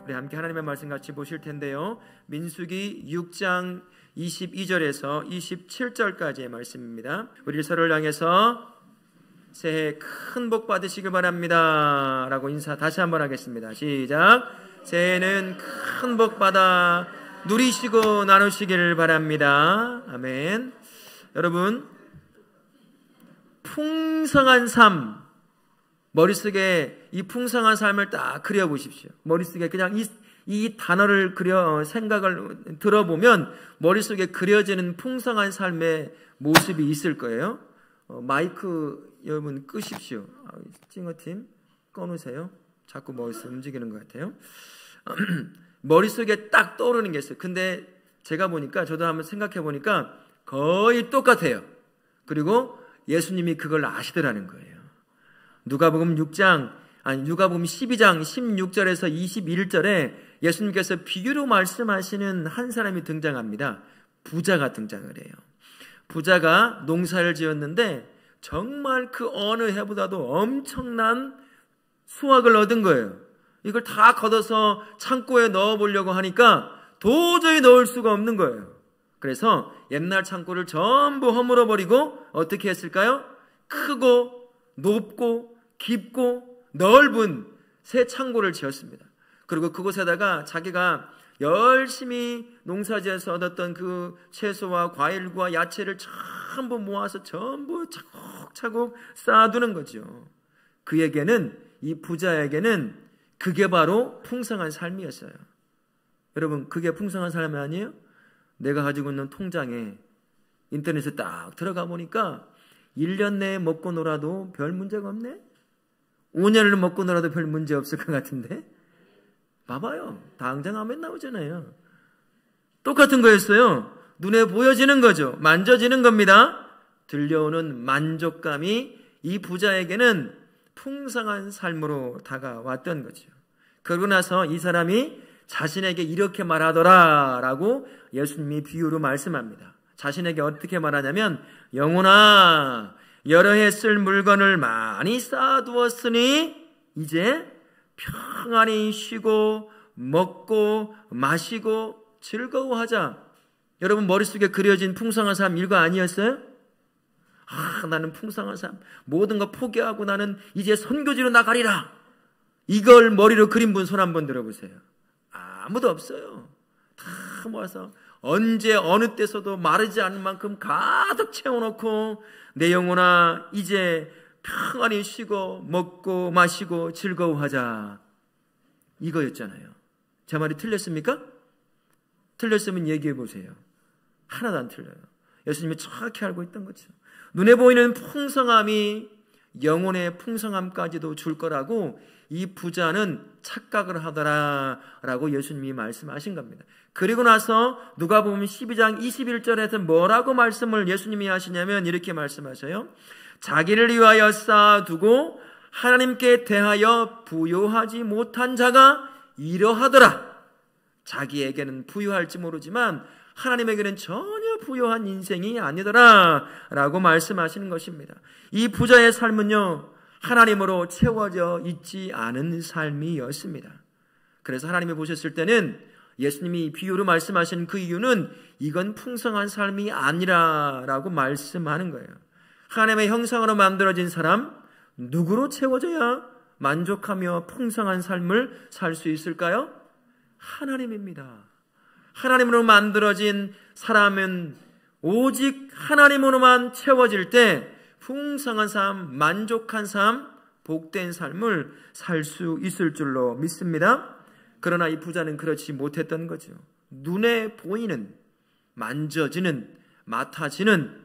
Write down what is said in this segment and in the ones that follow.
우리 함께 하나님의 말씀 같이 보실 텐데요. 민수기 6장 22절에서 27절까지의 말씀입니다. 우리 서로를 향해서 새해 큰 복 받으시길 바랍니다 라고 인사 다시 한번 하겠습니다. 시작. 새해는 큰 복 받아 누리시고 나누시기를 바랍니다. 아멘. 여러분, 풍성한 삶, 머릿속에 이 풍성한 삶을 딱 그려보십시오. 머릿속에 그냥 이 단어를 생각을 들어보면 머릿속에 그려지는 풍성한 삶의 모습이 있을 거예요. 마이크 여러분 끄십시오. 찡어팀 꺼놓으세요. 자꾸 머릿속 움직이는 것 같아요. 머릿속에 딱 떠오르는 게 있어요. 근데 제가 보니까, 저도 한번 생각해 보니까 거의 똑같아요. 그리고 예수님이 그걸 아시더라는 거예요. 누가복음 12장 16절에서 21절에 예수님께서 비유로 말씀하시는 한 사람이 등장합니다. 부자가 등장을 해요. 부자가 농사를 지었는데 정말 그 어느 해보다도 엄청난 수확을 얻은 거예요. 이걸 다 걷어서 창고에 넣어보려고 하니까 도저히 넣을 수가 없는 거예요. 그래서 옛날 창고를 전부 허물어버리고 어떻게 했을까요? 크고 높고 깊고 넓은 새 창고를 지었습니다. 그리고 그곳에다가 자기가 열심히 농사지어서 얻었던 그 채소와 과일과 야채를 전부 모아서 전부 차곡차곡 쌓아두는 거죠. 그에게는, 이 부자에게는 그게 바로 풍성한 삶이었어요. 여러분, 그게 풍성한 삶이 아니에요? 내가 가지고 있는 통장에 인터넷에 딱 들어가 보니까 1년 내에 먹고 놀아도 별 문제가 없네? 5년을 먹고 놀아도 별 문제 없을 것 같은데? 봐봐요. 당장 아멘 나오잖아요. 똑같은 거였어요. 눈에 보여지는 거죠. 만져지는 겁니다. 들려오는 만족감이 이 부자에게는 풍성한 삶으로 다가왔던 거죠. 그러고 나서 이 사람이 자신에게 이렇게 말하더라 라고 예수님이 비유로 말씀합니다. 자신에게 어떻게 말하냐면, 영혼아, 여러 해 쓸 물건을 많이 쌓아두었으니 이제 평안히 쉬고 먹고 마시고 즐거워하자. 여러분, 머릿속에 그려진 풍성한 삶 이거 아니었어요? 나는 풍성한 삶, 모든 거 포기하고 나는 이제 선교지로 나가리라. 이걸 머리로 그린 분 손 한번 들어보세요. 아무도 없어요. 다 모아서 언제 어느 때서도 마르지 않을 만큼 가득 채워놓고, 내 영혼아 이제 평안히 쉬고 먹고 마시고 즐거워하자, 이거였잖아요. 제 말이 틀렸습니까? 틀렸으면 얘기해 보세요. 하나도 안 틀려요. 예수님이 정확히 알고 있던 거죠. 눈에 보이는 풍성함이 영혼의 풍성함까지도 줄 거라고 이 부자는 착각을 하더라라고 예수님이 말씀하신 겁니다. 그리고 나서 누가복음 12장 21절에서 뭐라고 말씀을 예수님이 하시냐면 이렇게 말씀하셔요. 자기를 위하여 쌓아두고 하나님께 대하여 부요하지 못한 자가 이러하더라. 자기에게는 부요할지 모르지만 하나님에게는 전혀 부요한 인생이 아니더라 라고 말씀하시는 것입니다. 이 부자의 삶은요, 하나님으로 채워져 있지 않은 삶이었습니다. 그래서 하나님이 보셨을 때는, 예수님이 비유로 말씀하신 그 이유는 이건 풍성한 삶이 아니라 라고 말씀하는 거예요. 하나님의 형상으로 만들어진 사람, 누구로 채워져야 만족하며 풍성한 삶을 살 수 있을까요? 하나님입니다. 하나님으로 만들어진 사람은 오직 하나님으로만 채워질 때 풍성한 삶, 만족한 삶, 복된 삶을 살 수 있을 줄로 믿습니다. 그러나 이 부자는 그렇지 못했던 거죠. 눈에 보이는, 만져지는, 맡아지는,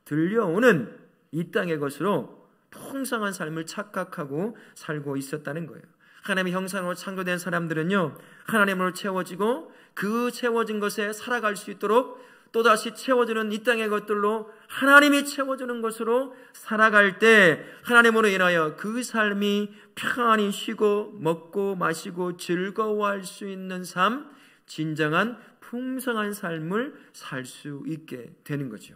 들려오는 이 땅의 것으로 풍성한 삶을 착각하고 살고 있었다는 거예요. 하나님의 형상으로 창조된 사람들은요, 하나님으로 채워지고 그 채워진 것에 살아갈 수 있도록 또다시 채워주는 이 땅의 것들로 하나님이 채워주는 것으로 살아갈 때 하나님으로 인하여 그 삶이 평안히 쉬고 먹고 마시고 즐거워할 수 있는 삶, 진정한 풍성한 삶을 살 수 있게 되는 거죠.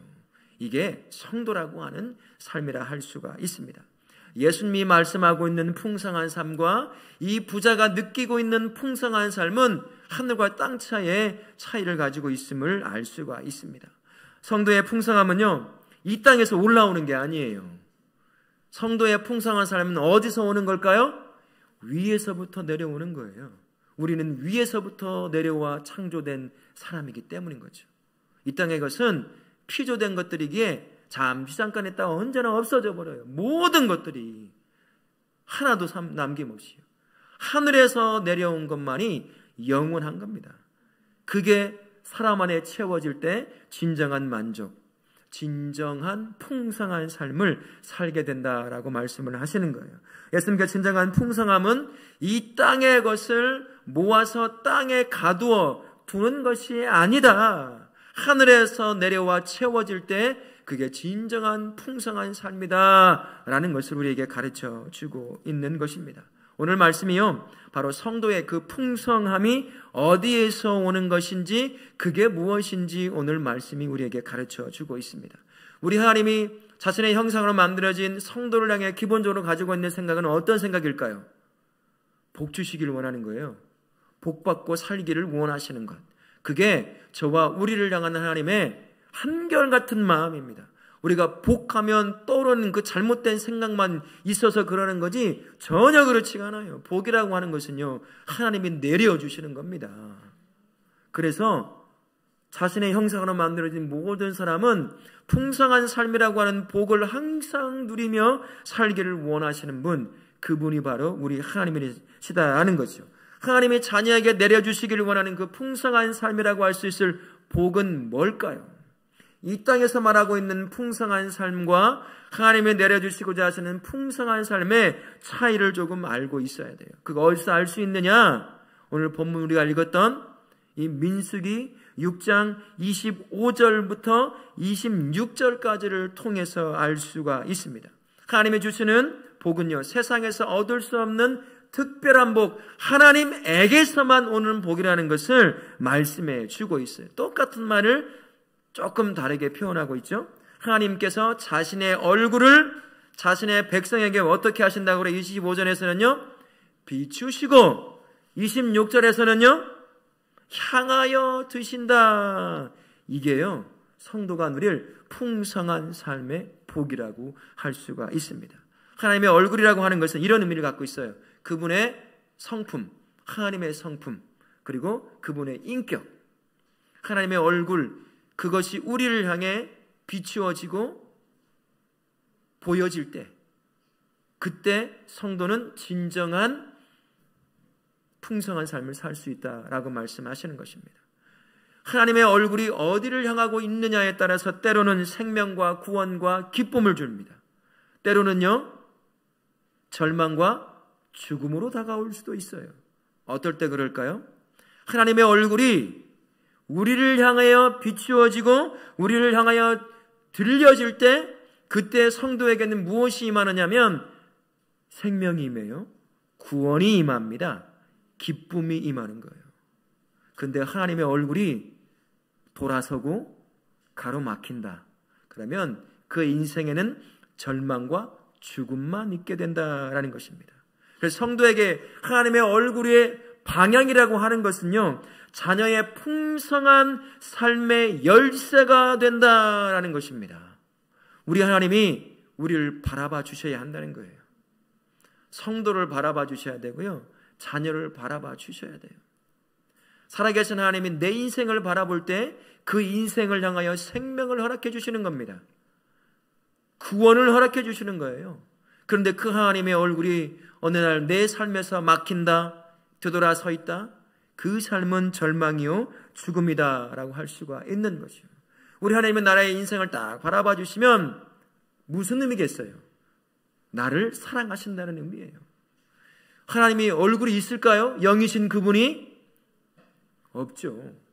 이게 성도라고 하는 삶이라 할 수가 있습니다. 예수님이 말씀하고 있는 풍성한 삶과 이 부자가 느끼고 있는 풍성한 삶은 하늘과 땅 차이의 차이를 가지고 있음을 알 수가 있습니다. 성도의 풍성함은요, 이 땅에서 올라오는 게 아니에요. 성도의 풍성한 삶은 어디서 오는 걸까요? 위에서부터 내려오는 거예요. 우리는 위에서부터 내려와 창조된 사람이기 때문인 거죠. 이 땅의 것은 피조된 것들이기에 잠시 잠깐 있다가 언제나 없어져 버려요. 모든 것들이 하나도 남김없이요. 하늘에서 내려온 것만이 영원한 겁니다. 그게 사람 안에 채워질 때 진정한 만족, 진정한 풍성한 삶을 살게 된다라고 말씀을 하시는 거예요. 예수님께서 진정한 풍성함은 이 땅의 것을 모아서 땅에 가두어 두는 것이 아니다. 하늘에서 내려와 채워질 때 그게 진정한 풍성한 삶이다 라는 것을 우리에게 가르쳐 주고 있는 것입니다. 오늘 말씀이요, 바로 성도의 그 풍성함이 어디에서 오는 것인지, 그게 무엇인지 오늘 말씀이 우리에게 가르쳐 주고 있습니다. 우리 하나님이 자신의 형상으로 만들어진 성도를 향해 기본적으로 가지고 있는 생각은 어떤 생각일까요? 복 주시기를 원하는 거예요. 복 받고 살기를 원하시는 것. 그게 저와 우리를 향한 하나님의 한결같은 마음입니다. 우리가 복하면 떠오르는 그 잘못된 생각만 있어서 그러는 거지 전혀 그렇지가 않아요. 복이라고 하는 것은요, 하나님이 내려주시는 겁니다. 그래서 자신의 형상으로 만들어진 모든 사람은 풍성한 삶이라고 하는 복을 항상 누리며 살기를 원하시는 분, 그분이 바로 우리 하나님이시다라는 거죠. 하나님이 자녀에게 내려주시기를 원하는 그 풍성한 삶이라고 할 수 있을 복은 뭘까요? 이 땅에서 말하고 있는 풍성한 삶과 하나님이 내려주시고자 하시는 풍성한 삶의 차이를 조금 알고 있어야 돼요. 그거 어디서 알 수 있느냐? 오늘 본문 우리가 읽었던 이 민수기 6장 25절부터 26절까지를 통해서 알 수가 있습니다. 하나님이 주시는 복은요, 세상에서 얻을 수 없는 특별한 복, 하나님에게서만 오는 복이라는 것을 말씀해 주고 있어요. 똑같은 말을 조금 다르게 표현하고 있죠. 하나님께서 자신의 얼굴을 자신의 백성에게 어떻게 하신다고 그래? 25절에서는요, 비추시고 26절에서는요, 향하여 드신다. 이게요, 성도가 누릴 풍성한 삶의 복이라고 할 수가 있습니다. 하나님의 얼굴이라고 하는 것은 이런 의미를 갖고 있어요. 그분의 성품, 하나님의 성품, 그리고 그분의 인격. 하나님의 얼굴, 그것이 우리를 향해 비추어지고 보여질 때, 그때 성도는 진정한 풍성한 삶을 살 수 있다라고 말씀하시는 것입니다. 하나님의 얼굴이 어디를 향하고 있느냐에 따라서 때로는 생명과 구원과 기쁨을 줍니다. 때로는요, 절망과 죽음으로 다가올 수도 있어요. 어떨 때 그럴까요? 하나님의 얼굴이 우리를 향하여 비추어지고 우리를 향하여 들려질 때, 그때 성도에게는 무엇이 임하느냐면 생명이 임해요. 구원이 임합니다. 기쁨이 임하는 거예요. 근데 하나님의 얼굴이 돌아서고 가로막힌다. 그러면 그 인생에는 절망과 죽음만 있게 된다라는 것입니다. 그래서 성도에게 하나님의 얼굴의 방향이라고 하는 것은요, 자녀의 풍성한 삶의 열쇠가 된다라는 것입니다. 우리 하나님이 우리를 바라봐 주셔야 한다는 거예요. 성도를 바라봐 주셔야 되고요, 자녀를 바라봐 주셔야 돼요. 살아계신 하나님이 내 인생을 바라볼 때 그 인생을 향하여 생명을 허락해 주시는 겁니다. 구원을 허락해 주시는 거예요. 그런데 그 하나님의 얼굴이 어느 날 내 삶에서 막힌다, 되돌아서 있다, 그 삶은 절망이요 죽음이다 라고 할 수가 있는 것이요. 우리 하나님은 나의 인생을 딱 바라봐 주시면 무슨 의미겠어요? 나를 사랑하신다는 의미예요. 하나님이 얼굴이 있을까요? 영이신 그분이? 없죠.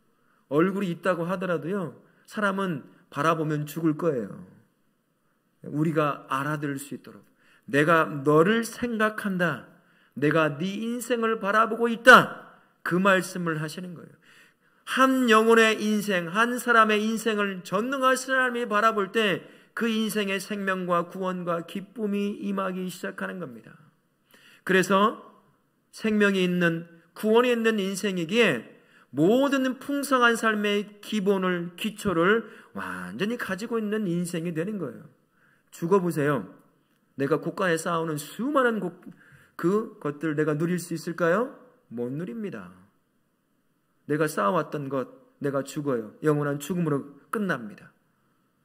얼굴이 있다고 하더라도요, 사람은 바라보면 죽을 거예요. 우리가 알아들을 수 있도록, 내가 너를 생각한다, 내가 네 인생을 바라보고 있다, 그 말씀을 하시는 거예요. 한 영혼의 인생, 한 사람의 인생을 전능하신 하나님이 바라볼 때 그 인생의 생명과 구원과 기쁨이 임하기 시작하는 겁니다. 그래서 생명이 있는, 구원이 있는 인생이기에 모든 풍성한 삶의 기초를 완전히 가지고 있는 인생이 되는 거예요. 죽어보세요. 내가 곳간에 쌓아오는 수많은 그것들 내가 누릴 수 있을까요? 못 누립니다. 내가 쌓아왔던 것, 내가 죽어요. 영원한 죽음으로 끝납니다.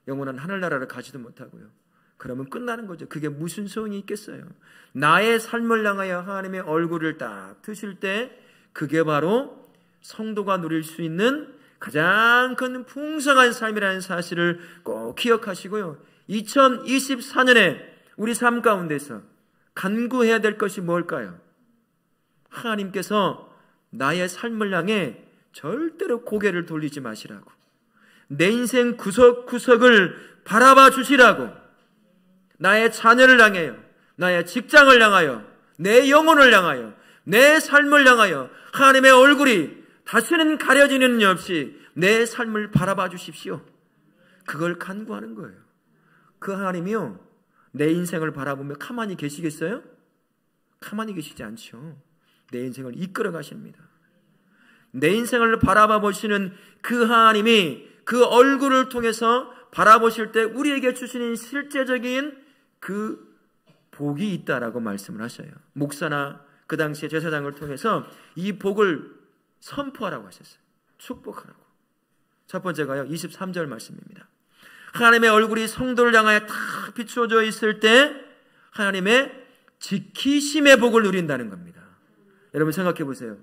영원한 하늘나라를 가지도 못하고요. 그러면 끝나는 거죠. 그게 무슨 소용이 있겠어요? 나의 삶을 향하여 하나님의 얼굴을 딱 드실 때 그게 바로 성도가 누릴 수 있는 가장 큰 풍성한 삶이라는 사실을 꼭 기억하시고요. 2024년에 우리 삶 가운데서 간구해야 될 것이 뭘까요? 하나님께서 나의 삶을 향해 절대로 고개를 돌리지 마시라고, 내 인생 구석구석을 바라봐 주시라고, 나의 자녀를 향하여, 나의 직장을 향하여, 내 영혼을 향하여, 내 삶을 향하여 하나님의 얼굴이 다시는 가려지는 일 없이 내 삶을 바라봐 주십시오. 그걸 간구하는 거예요. 그 하나님이요, 내 인생을 바라보며 가만히 계시겠어요? 가만히 계시지 않죠. 내 인생을 이끌어 가십니다. 내 인생을 바라봐 보시는 그 하나님이 그 얼굴을 통해서 바라보실 때 우리에게 주시는 실제적인 그 복이 있다라고 말씀을 하셔요. 목사나 그 당시에 제사장을 통해서 이 복을 선포하라고 하셨어요. 축복하라고. 첫 번째가요, 23절 말씀입니다. 하나님의 얼굴이 성도를 향하여 탁 비추어져 있을 때 하나님의 지키심의 복을 누린다는 겁니다. 여러분 생각해 보세요.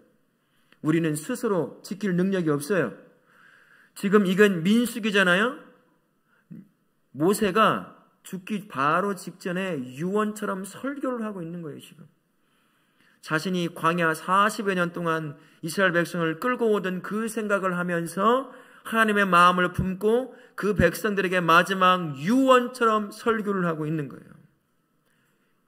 우리는 스스로 지킬 능력이 없어요. 지금 이건 민수기잖아요. 모세가 죽기 바로 직전에 유언처럼 설교를 하고 있는 거예요. 지금 자신이 광야 40여 년 동안 이스라엘 백성을 끌고 오던 그 생각을 하면서 하나님의 마음을 품고 그 백성들에게 마지막 유언처럼 설교를 하고 있는 거예요.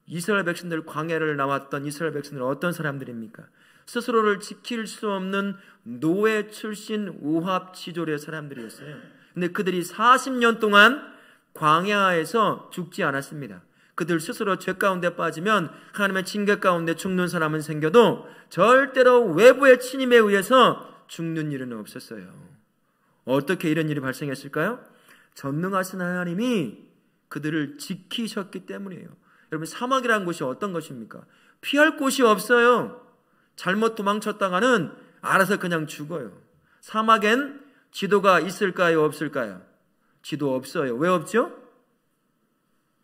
이스라엘 백성들, 광야를 나왔던 이스라엘 백성들은 어떤 사람들입니까? 스스로를 지킬 수 없는 노예 출신 우합지졸의 사람들이었어요. 근데 그들이 40년 동안 광야에서 죽지 않았습니다. 그들 스스로 죄 가운데 빠지면 하나님의 징계 가운데 죽는 사람은 생겨도 절대로 외부의 침입에 의해서 죽는 일은 없었어요. 어떻게 이런 일이 발생했을까요? 전능하신 하나님이 그들을 지키셨기 때문이에요. 여러분, 사막이라는 곳이 어떤 것입니까? 피할 곳이 없어요. 잘못 도망쳤다가는 알아서 그냥 죽어요. 사막엔 지도가 있을까요? 없을까요? 지도 없어요. 왜 없죠?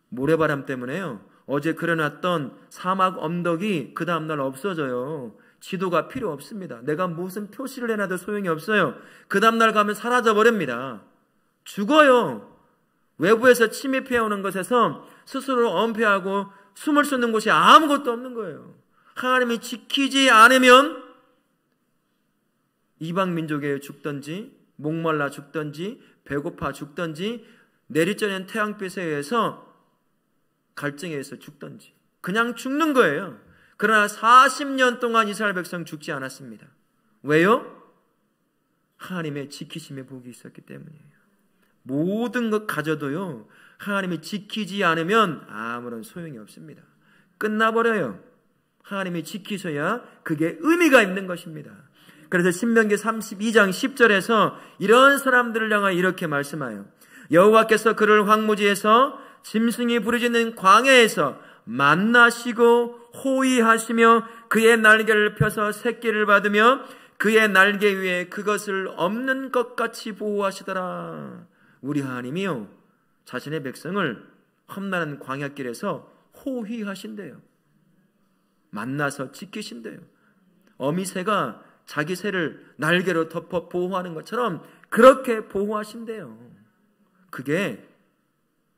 모래바람 때문에요. 어제 그려놨던 사막 언덕이 그 다음날 없어져요. 지도가 필요 없습니다. 내가 무슨 표시를 해놔도 소용이 없어요. 그 다음날 가면 사라져버립니다. 죽어요. 외부에서 침입해오는 것에서 스스로 엄폐하고 숨을 쉬는 곳이 아무것도 없는 거예요. 하나님이 지키지 않으면 이방 민족에 죽든지 목말라 죽든지 배고파 죽든지 내리쬐는 태양빛에 의해서 갈증에 의해서 죽든지 그냥 죽는 거예요. 그러나 40년 동안 이스라엘 백성 죽지 않았습니다. 왜요? 하나님의 지키심의 복이 있었기 때문이에요. 모든 것 가져도요, 하나님이 지키지 않으면 아무런 소용이 없습니다. 끝나버려요. 하나님이 지키셔야 그게 의미가 있는 것입니다. 그래서 신명기 32장 10절에서 이런 사람들을 향하여 이렇게 말씀하여 여호와께서 그를 황무지에서 짐승이 부르짖는 광야에서 만나시고 호위하시며 그의 날개를 펴서 새끼를 받으며 그의 날개 위에 그것을 없는 것 같이 보호하시더라. 우리 하나님이요, 자신의 백성을 험난한 광야길에서 호위하신대요. 만나서 지키신대요. 어미새가 자기 새를 날개로 덮어 보호하는 것처럼 그렇게 보호하신대요. 그게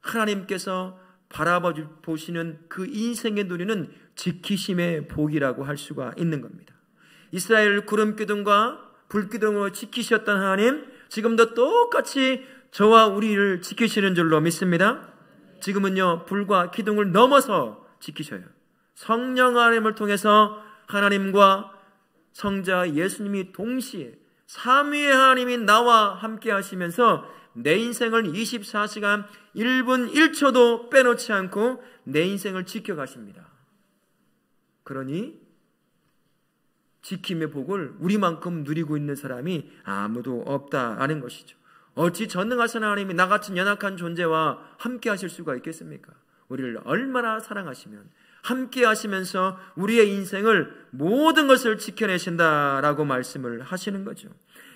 하나님께서 바라보시는 그 인생의 누리는 지키심의 복이라고 할 수가 있는 겁니다. 이스라엘 구름기둥과 불기둥으로 지키셨던 하나님, 지금도 똑같이 저와 우리를 지키시는 줄로 믿습니다. 지금은요, 불과 기둥을 넘어서 지키셔요. 성령 하나님을 통해서 하나님과 성자 예수님이 동시에 삼위의 하나님이 나와 함께 하시면서 내 인생을 24시간 1분 1초도 빼놓지 않고 내 인생을 지켜가십니다. 그러니 지킴의 복을 우리만큼 누리고 있는 사람이 아무도 없다라는 것이죠. 어찌 전능하신 하나님이 나같은 연약한 존재와 함께 하실 수가 있겠습니까? 우리를 얼마나 사랑하시면 함께 하시면서 우리의 인생을 모든 것을 지켜내신다라고 말씀을 하시는 거죠.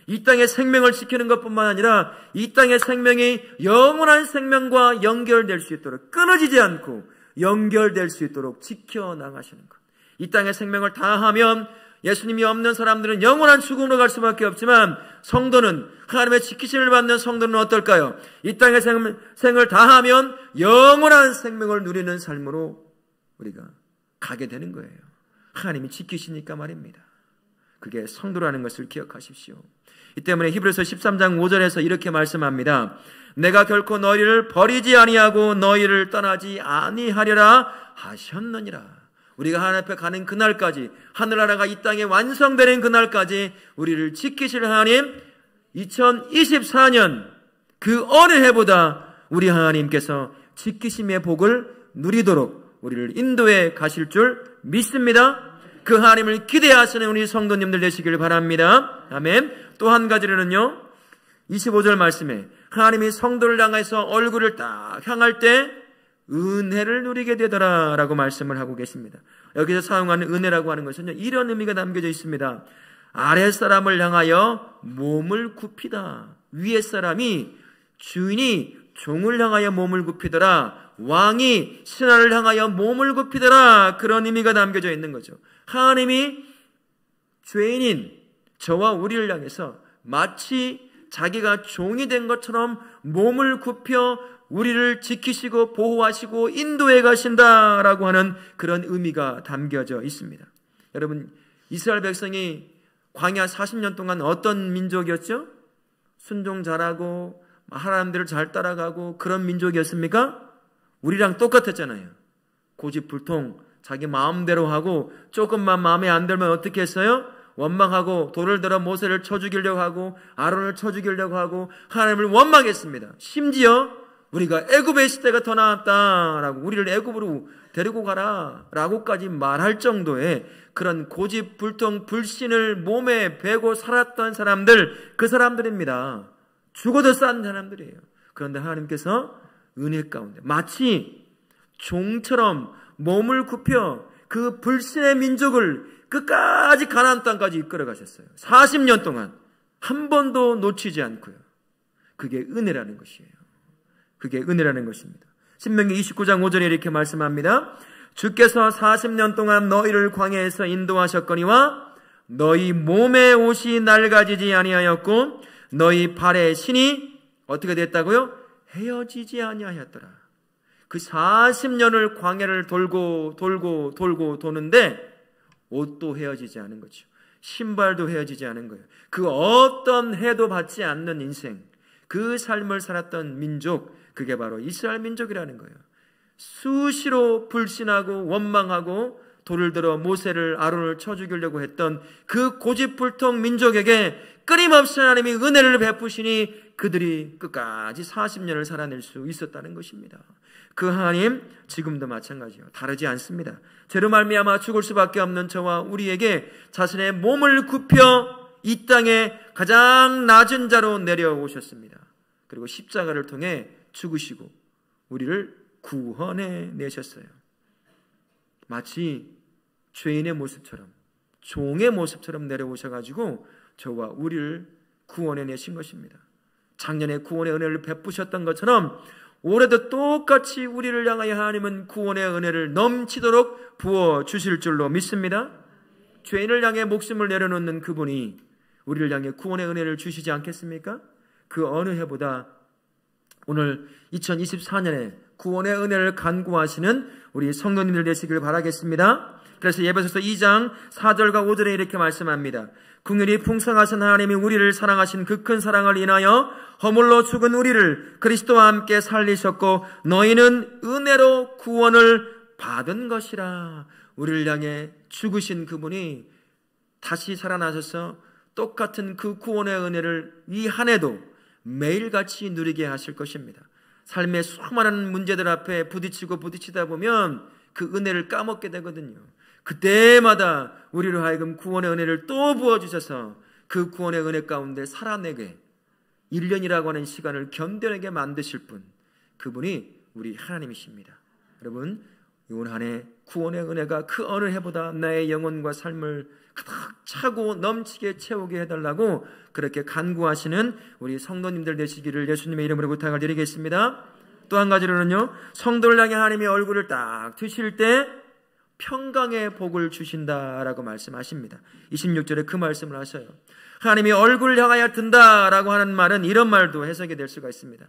이 땅의 생명을 지키는 것뿐만 아니라 이 땅의 생명이 영원한 생명과 연결될 수 있도록, 끊어지지 않고 연결될 수 있도록 지켜나가시는 것. 이 땅의 생명을 다하면 예수님이 없는 사람들은 영원한 죽음으로 갈 수밖에 없지만, 성도는, 하나님의 지키심을 받는 성도는 어떨까요? 이 땅의 생을 다하면 영원한 생명을 누리는 삶으로 우리가 가게 되는 거예요. 하나님이 지키시니까 말입니다. 그게 성도라는 것을 기억하십시오. 이 때문에 히브리서 13장 5절에서 이렇게 말씀합니다. 내가 결코 너희를 버리지 아니하고 너희를 떠나지 아니하리라 하셨느니라. 우리가 하나님 앞에 가는 그날까지, 하늘나라가 이 땅에 완성되는 그날까지 우리를 지키실 하나님, 2024년 그 어느 해보다 우리 하나님께서 지키심의 복을 누리도록 우리를 인도해 가실 줄 믿습니다. 그 하나님을 기대하시는 우리 성도님들 되시길 바랍니다. 아멘. 또 한 가지로는요, 25절 말씀에 하나님이 성도를 향해서 얼굴을 딱 향할 때 은혜를 누리게 되더라 라고 말씀을 하고 계십니다. 여기서 사용하는 은혜라고 하는 것은요, 이런 의미가 담겨져 있습니다. 아랫사람을 향하여 몸을 굽히다. 위에사람이, 주인이 종을 향하여 몸을 굽히더라. 왕이 신하를 향하여 몸을 굽히더라. 그런 의미가 담겨져 있는 거죠. 하나님이 죄인인 저와 우리를 향해서 마치 자기가 종이 된 것처럼 몸을 굽혀 우리를 지키시고 보호하시고 인도해 가신다라고 하는 그런 의미가 담겨져 있습니다. 여러분, 이스라엘 백성이 광야 40년 동안 어떤 민족이었죠? 순종 잘하고 하나님들을 잘 따라가고 그런 민족이었습니까? 우리랑 똑같았잖아요. 고집불통, 자기 마음대로 하고, 조금만 마음에 안 들면 어떻게 했어요? 원망하고 돌을 들어 모세를 쳐 죽이려고 하고 아론을 쳐 죽이려고 하고 하나님을 원망했습니다. 심지어 우리가 애굽의 시대가 더 나았다라고, 우리를 애굽으로 데리고 가라 라고까지 말할 정도의 그런 고집불통 불신을 몸에 배고 살았던 사람들, 그 사람들입니다. 죽어도 싼 사람들이에요. 그런데 하나님께서 은혜 가운데 마치 종처럼 몸을 굽혀 그 불신의 민족을 끝까지 가나안 땅까지 이끌어 가셨어요. 40년 동안 한 번도 놓치지 않고요. 그게 은혜라는 것이에요. 그게 은혜라는 것입니다. 신명기 29장 5절에 이렇게 말씀합니다. 주께서 40년 동안 너희를 광야에서 인도하셨거니와 너희 몸의 옷이 낡아지지 아니하였고 너희 발의 신이 어떻게 됐다고요? 헤어지지 아니하였더라. 그 40년을 광야를 돌고 도는데 옷도 헤어지지 않은 거죠. 신발도 헤어지지 않은 거예요. 그 어떤 해도 받지 않는 인생, 그 삶을 살았던 민족, 그게 바로 이스라엘 민족이라는 거예요. 수시로 불신하고 원망하고 돌을 들어 모세를 아론을 쳐 죽이려고 했던 그 고집불통 민족에게 끊임없이 하나님이 은혜를 베푸시니 그들이 끝까지 40년을 살아낼 수 있었다는 것입니다. 그 하나님 지금도 마찬가지요. 다르지 않습니다. 죄로 말미암아 죽을 수밖에 없는 저와 우리에게 자신의 몸을 굽혀 이 땅에 가장 낮은 자로 내려오셨습니다. 그리고 십자가를 통해 죽으시고 우리를 구원해 내셨어요. 마치 죄인의 모습처럼, 종의 모습처럼 내려오셔가지고 저와 우리를 구원해 내신 것입니다. 작년에 구원의 은혜를 베푸셨던 것처럼 올해도 똑같이 우리를 향하여 하나님은 구원의 은혜를 넘치도록 부어주실 줄로 믿습니다. 죄인을 향해 목숨을 내려놓는 그분이 우리를 향해 구원의 은혜를 주시지 않겠습니까? 그 어느 해보다 오늘 2024년에 구원의 은혜를 간구하시는 우리 성도님들 되시길 바라겠습니다. 그래서 에베소서 2장 4절과 5절에 이렇게 말씀합니다. 긍휼이 풍성하신 하나님이 우리를 사랑하신 그 큰 사랑을 인하여 허물로 죽은 우리를 그리스도와 함께 살리셨고 너희는 은혜로 구원을 받은 것이라. 우리를 향해 죽으신 그분이 다시 살아나셔서 똑같은 그 구원의 은혜를 이 한 해도 매일같이 누리게 하실 것입니다. 삶의 수많은 문제들 앞에 부딪히다 보면 그 은혜를 까먹게 되거든요. 그때마다 우리로 하여금 구원의 은혜를 또 부어주셔서 그 구원의 은혜 가운데 살아내게 1년이라고 하는 시간을 견뎌내게 만드실 분, 그분이 우리 하나님이십니다. 여러분, 이번 한 해 구원의 은혜가 그 어느 해보다 나의 영혼과 삶을 가득 차고 넘치게 채우게 해달라고 그렇게 간구하시는 우리 성도님들 되시기를 예수님의 이름으로 부탁을 드리겠습니다. 또 한 가지로는요, 성도를 향해 하나님의 얼굴을 딱 드실 때 평강의 복을 주신다라고 말씀하십니다. 26절에 그 말씀을 하셔요. 하나님이 얼굴을 향하여 든다라고 하는 말은 이런 말도 해석이 될 수가 있습니다.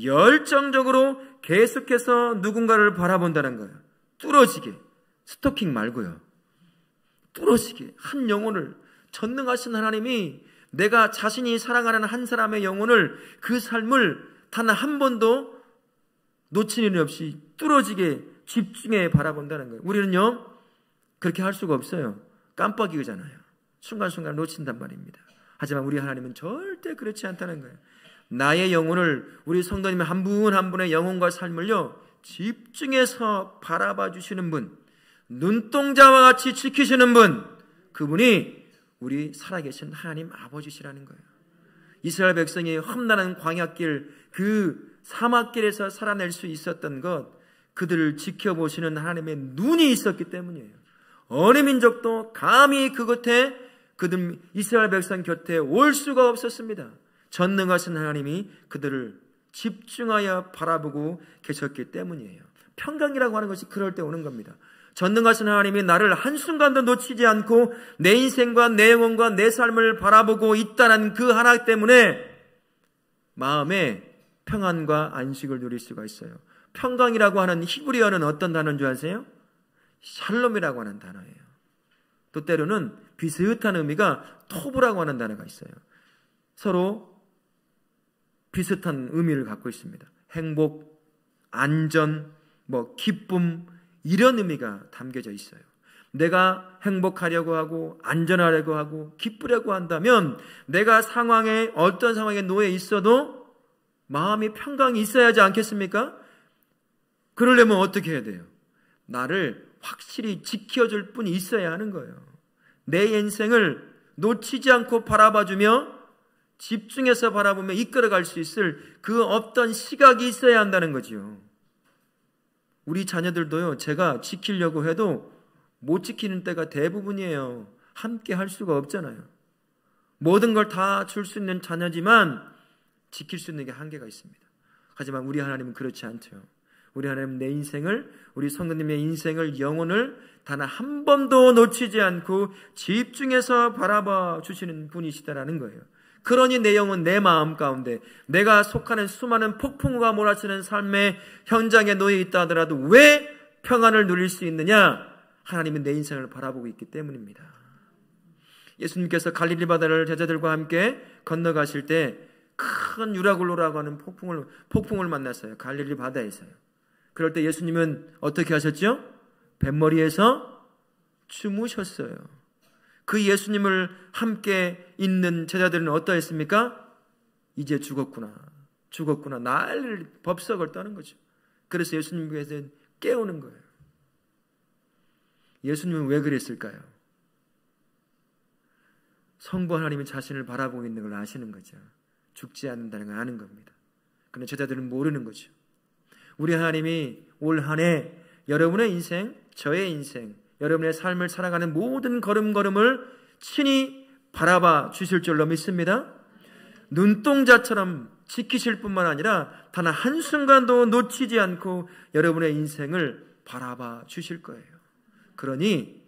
열정적으로 계속해서 누군가를 바라본다는 거예요. 뚫어지게, 스토킹 말고요. 뚫어지게 한 영혼을, 전능하신 하나님이 내가 자신이 사랑하는 한 사람의 영혼을, 그 삶을 단 한 번도 놓치는 일 없이 뚫어지게 집중해 바라본다는 거예요. 우리는요, 그렇게 할 수가 없어요. 깜빡이잖아요. 순간순간 놓친단 말입니다. 하지만 우리 하나님은 절대 그렇지 않다는 거예요. 나의 영혼을, 우리 성도님 한 분 한 분의 영혼과 삶을요, 집중해서 바라봐 주시는 분, 눈동자와 같이 지키시는 분, 그분이 우리 살아계신 하나님 아버지시라는 거예요. 이스라엘 백성이 험난한 광야길, 그 사막길에서 살아낼 수 있었던 것, 그들을 지켜보시는 하나님의 눈이 있었기 때문이에요. 어느 민족도 감히 그 곁에, 그들 이스라엘 백성 곁에 올 수가 없었습니다. 전능하신 하나님이 그들을 집중하여 바라보고 계셨기 때문이에요. 평강이라고 하는 것이 그럴 때 오는 겁니다. 전능하신 하나님이 나를 한순간도 놓치지 않고 내 인생과 내 영혼과 내 삶을 바라보고 있다는 그 하나 때문에 마음에 평안과 안식을 누릴 수가 있어요. 평강이라고 하는 히브리어는 어떤 단어인 줄 아세요? 샬롬이라고 하는 단어예요. 또 때로는 비슷한 의미가 토브라고 하는 단어가 있어요. 서로 비슷한 의미를 갖고 있습니다. 행복, 안전, 기쁨, 이런 의미가 담겨져 있어요. 내가 행복하려고 하고 안전하려고 하고 기쁘려고 한다면 내가 어떤 상황에 놓여 있어도 마음이 평강이 있어야 하지 않겠습니까? 그러려면 어떻게 해야 돼요? 나를 확실히 지켜줄 분이 있어야 하는 거예요. 내 인생을 놓치지 않고 바라봐주며 집중해서 바라보며 이끌어갈 수 있을 그 어떤 시각이 있어야 한다는 거지요. 우리 자녀들도요, 제가 지키려고 해도 못 지키는 때가 대부분이에요. 함께 할 수가 없잖아요. 모든 걸 다 줄 수 있는 자녀지만 지킬 수 있는 게 한계가 있습니다. 하지만 우리 하나님은 그렇지 않죠. 우리 하나님은 내 인생을, 우리 성도님의 인생을, 영혼을 단 한 번도 놓치지 않고 집중해서 바라봐 주시는 분이시다라는 거예요. 그러니 내 영혼, 내 마음 가운데 내가 속하는 수많은 폭풍우가 몰아치는 삶의 현장에 놓여 있다 하더라도 왜 평안을 누릴 수 있느냐? 하나님은 내 인생을 바라보고 있기 때문입니다. 예수님께서 갈릴리 바다를 제자들과 함께 건너가실 때 큰 유라굴로라고 하는 폭풍을 만났어요. 갈릴리 바다에서요. 그럴 때 예수님은 어떻게 하셨죠? 뱃머리에서 주무셨어요. 그 예수님을 함께 있는 제자들은 어떠했습니까? 이제 죽었구나. 난리를 법석을 떠는 거죠. 그래서 예수님께서 깨우는 거예요. 예수님은 왜 그랬을까요? 성부 하나님이 자신을 바라보고 있는 걸 아시는 거죠. 죽지 않는다는 걸 아는 겁니다. 그런데 제자들은 모르는 거죠. 우리 하나님이 올 한 해 여러분의 인생, 저의 인생, 여러분의 삶을 살아가는 모든 걸음걸음을 친히 바라봐 주실 줄로 믿습니다. 눈동자처럼 지키실 뿐만 아니라 단 한순간도 놓치지 않고 여러분의 인생을 바라봐 주실 거예요. 그러니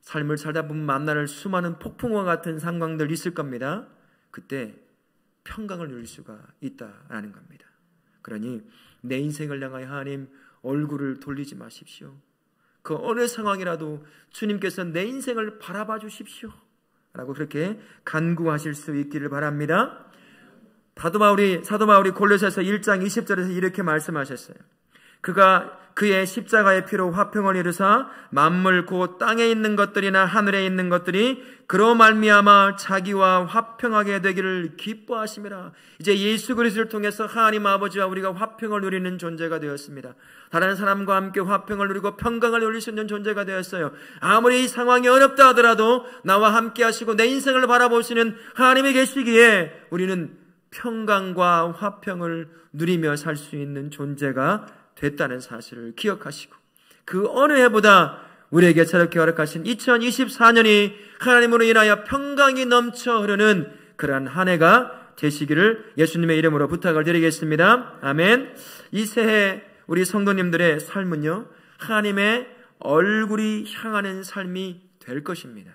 삶을 살다 보면 만날 수많은 폭풍과 같은 상황들 있을 겁니다. 그때 평강을 누릴 수가 있다라는 겁니다. 그러니 내 인생을 향하여 하나님 얼굴을 돌리지 마십시오. 그 어느 상황이라도 주님께서 내 인생을 바라봐 주십시오 라고 그렇게 간구하실 수 있기를 바랍니다. 사도 바울이 골로새서 1장 20절에서 이렇게 말씀하셨어요. 그가 그의 십자가의 피로 화평을 이루사 만물 곧 땅에 있는 것들이나 하늘에 있는 것들이 그로 말미암아 자기와 화평하게 되기를 기뻐하심이라. 이제 예수 그리스도를 통해서 하나님 아버지와 우리가 화평을 누리는 존재가 되었습니다. 다른 사람과 함께 화평을 누리고 평강을 누릴 수 있는 존재가 되었어요. 아무리 이 상황이 어렵다 하더라도 나와 함께 하시고 내 인생을 바라보시는 하나님이 계시기에 우리는 평강과 화평을 누리며 살 수 있는 존재가 됐다는 사실을 기억하시고, 그 어느 해보다 우리에게 새롭게 허락하신 2024년이 하나님으로 인하여 평강이 넘쳐 흐르는 그러한 한 해가 되시기를 예수님의 이름으로 부탁을 드리겠습니다. 아멘. 이 새해 우리 성도님들의 삶은요, 하나님의 얼굴이 향하는 삶이 될 것입니다.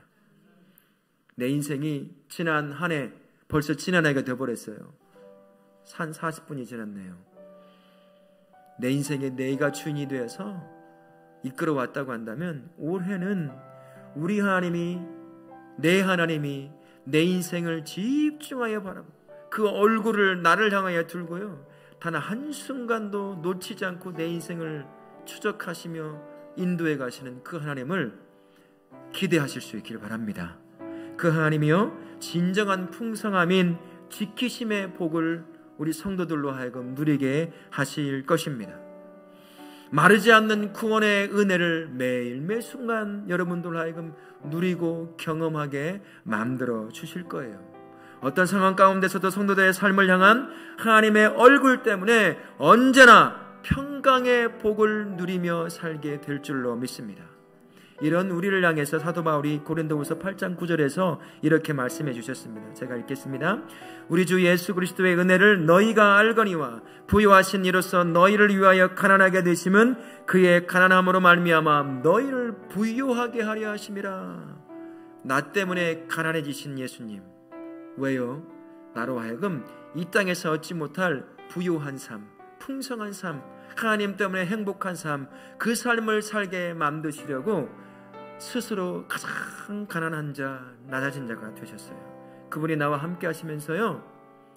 내 인생이 지난 한 해, 벌써 지난 해가 되어버렸어요. 한 40분이 지났네요. 내 인생에 내가 주인이 되어서 이끌어왔다고 한다면 올해는 우리 하나님이, 내 하나님이 내 인생을 집중하여 바라보고 그 얼굴을 나를 향하여 들고요, 단 한순간도 놓치지 않고 내 인생을 추적하시며 인도해 가시는 그 하나님을 기대하실 수 있기를 바랍니다. 그 하나님이요, 진정한 풍성함인 지키심의 복을 우리 성도들로 하여금 누리게 하실 것입니다. 마르지 않는 구원의 은혜를 매일 매 순간 여러분들로 하여금 누리고 경험하게 만들어 주실 거예요. 어떤 상황 가운데서도 성도들의 삶을 향한 하나님의 얼굴 때문에 언제나 평강의 복을 누리며 살게 될 줄로 믿습니다. 이런 우리를 향해서 사도 바울이 고린도후서 8장 9절에서 이렇게 말씀해 주셨습니다. 제가 읽겠습니다. 우리 주 예수 그리스도의 은혜를 너희가 알거니와 부요하신 이로써 너희를 위하여 가난하게 되심은 그의 가난함으로 말미암아 너희를 부요하게 하려 하심이라. 나 때문에 가난해지신 예수님, 왜요? 나로 하여금 이 땅에서 얻지 못할 부요한 삶, 풍성한 삶, 하나님 때문에 행복한 삶, 그 삶을 살게 만드시려고 스스로 가장 가난한 자, 낮아진 자가 되셨어요. 그분이 나와 함께 하시면서요,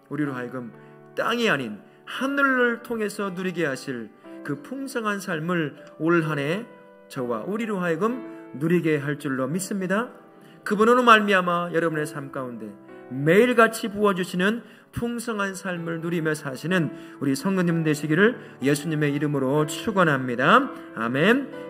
우리로 하여금 땅이 아닌 하늘을 통해서 누리게 하실 그 풍성한 삶을 올 한 해 저와 우리로 하여금 누리게 할 줄로 믿습니다. 그분으로 말미암아 여러분의 삶 가운데 매일같이 부어주시는 풍성한 삶을 누리며 사시는 우리 성도님 되시기를 예수님의 이름으로 축원합니다. 아멘.